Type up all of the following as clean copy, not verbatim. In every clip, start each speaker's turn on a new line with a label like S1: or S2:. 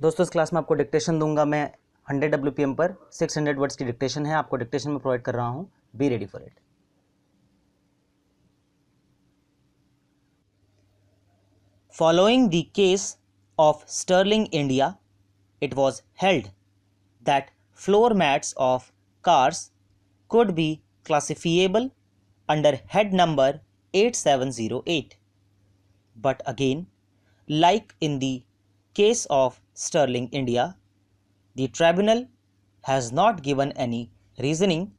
S1: दोस्तों इस क्लास में आपको डिक्टेशन दूंगा मैं 100 WPM पर 600 वर्ड्स की डिक्टेशन है, आपको डिक्टेशन में प्रोवाइड कर रहा हूं। Be ready for it. Following the case of Sterling, India, it was held that floor mats of cars could be classifiable under head number 8708. But again, like in the case of Sterling, India, the tribunal has not given any reasoning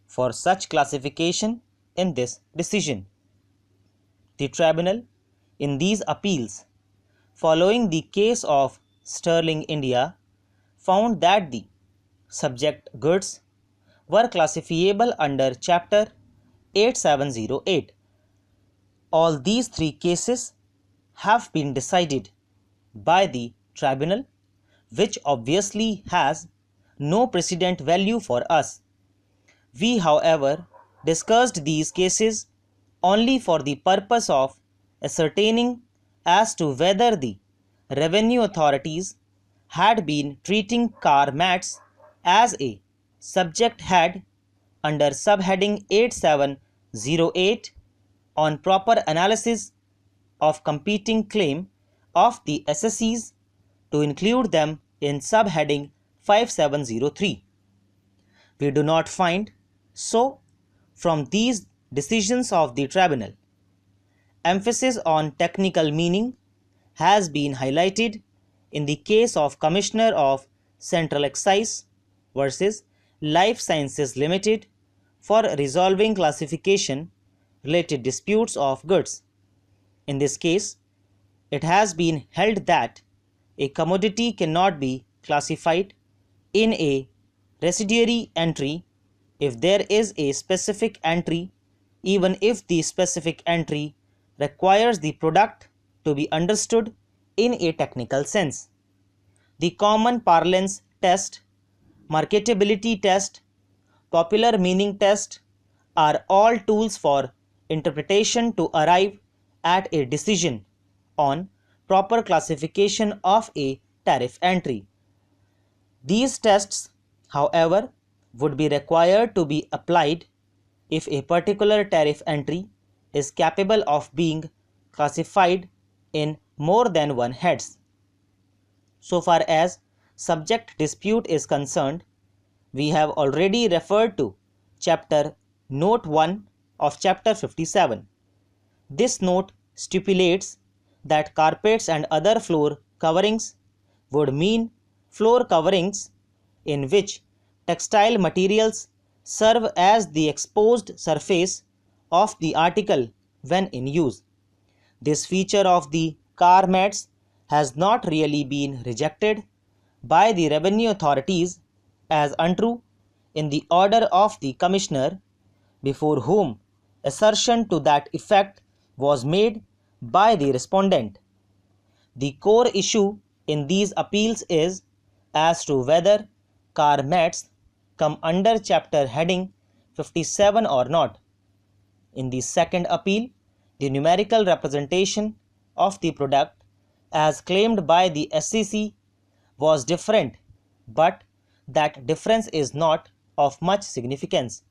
S1: for such classification in this decision. The tribunal in these appeals, following the case of Sterling, India, found that the subject goods were classifiable under Chapter 8708. All these three cases have been decided by the tribunal, which obviously has no precedent value for us. We, however, discussed these cases only for the purpose of ascertaining as to whether the revenue authorities had been treating car mats as a subject head under subheading 8708 on proper analysis of competing claim of the assessees to include them in subheading 5703. We do not find so from these decisions of the tribunal. Emphasis on technical meaning has been highlighted in the case of Commissioner of Central Excise versus Life Sciences Limited for resolving classification related disputes of goods. In this case, it has been held that a commodity cannot be classified in a residuary entry if there is a specific entry, even if the specific entry requires the product to be understood in a technical sense. The common parlance test, marketability test, popular meaning test are all tools for interpretation to arrive at a decision on proper classification of a tariff entry. These tests, however, would be required to be applied if a particular tariff entry is capable of being classified in more than one heads. So far as subject dispute is concerned, we have already referred to chapter note 1 of chapter 57. This note stipulates that carpets and other floor coverings would mean floor coverings in which textile materials serve as the exposed surface of the article when in use. This feature of the car mats has not really been rejected by the revenue authorities as untrue in the order of the commissioner, before whom assertion to that effect was made by the respondent. The core issue in these appeals is as to whether car mats come under chapter heading 57 or not. In the second appeal, the numerical representation of the product as claimed by the SEC was different, but that difference is not of much significance.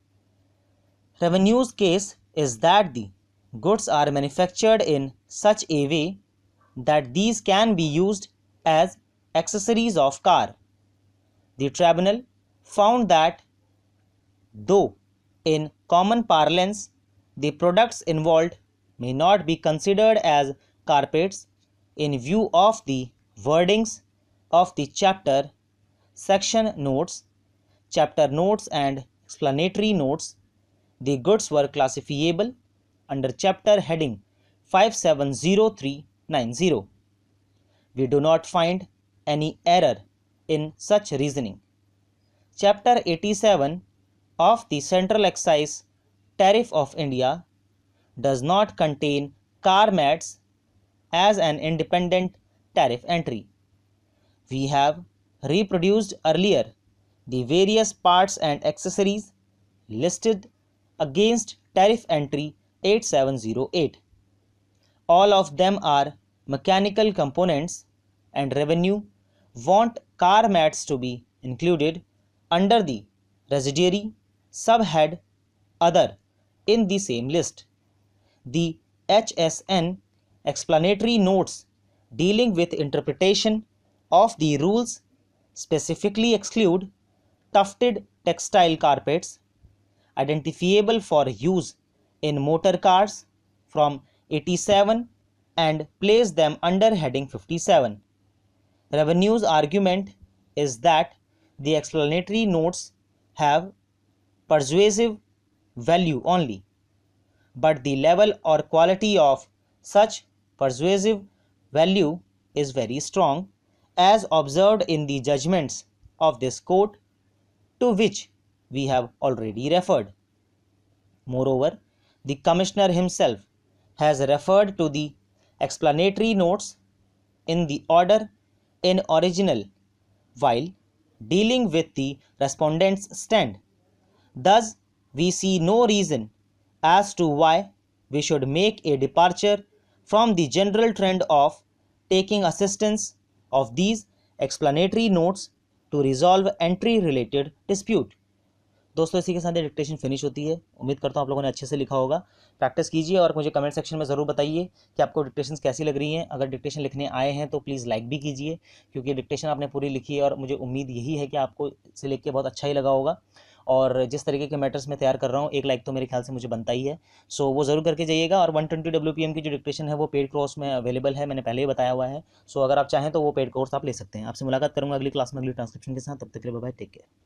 S1: Revenue's case is that the goods are manufactured in such a way that these can be used as accessories of car. The tribunal found that though in common parlance the products involved may not be considered as carpets in view of the wordings of the chapter, section notes, chapter notes and explanatory notes, the goods were classifiable under chapter heading 570390. We do not find any error in such reasoning. Chapter 87 of the Central Excise Tariff of India does not contain car mats as an independent tariff entry. We have reproduced earlier the various parts and accessories listed against tariff entry 8708. All of them are mechanical components, and revenue want car mats to be included under the residuary subhead other in the same list. The HSN explanatory notes dealing with interpretation of the rules specifically exclude tufted textile carpets identifiable for use in motor cars from 87 and place them under heading 57. Revenue's argument is that the explanatory notes have persuasive value only, but the level or quality of such persuasive value is very strong, as observed in the judgments of this court to which we have already referred. Moreover, the Commissioner himself has referred to the explanatory notes in the order in original while dealing with the respondent's stand. Thus, we see no reason as to why we should make a departure from the general trend of taking assistance of these explanatory notes to resolve entry related dispute. दोस्तों इसी के साथ ये dictation finish होती है। उम्मीद करता हूँ आप लोगों ने अच्छे से लिखा होगा। प्रैक्टिस कीजिए और मुझे कमेंट सेक्शन में ज़रूर बताइए कि आपको डिक्टेशंस कैसी लग रही हैं। अगर डिक्टेशन लिखने आए हैं तो प्लीज़ लाइक भी कीजिए, क्योंकि डिक्टेशन आपने पूरी लिखी है और मुझे उम्मीद यही है कि आपको इसे लिख के बहुत अच्छा ही लगा होगा। और जिस तरीके के मैटर्स मैं तैयार कर रहा हूँ, एक लाइक तो मेरे ख्याल से मुझे बनता ही है। सो वो ज़रूर करके जाइएगा। और 120 WPM की जो डिक्टेशन है वो पेड कोर्स में अवेलेबल है, मैंने पहले ही बताया हुआ है। सो अगर आप चाहें तो वो पेड कोर्स आप ले सकते हैं। आपसे मुलाकात करूँगा अगली क्लास में अगली ट्रांसक्रिप्शन के साथ। तब तक के लिए बाय बाय, टेक केयर।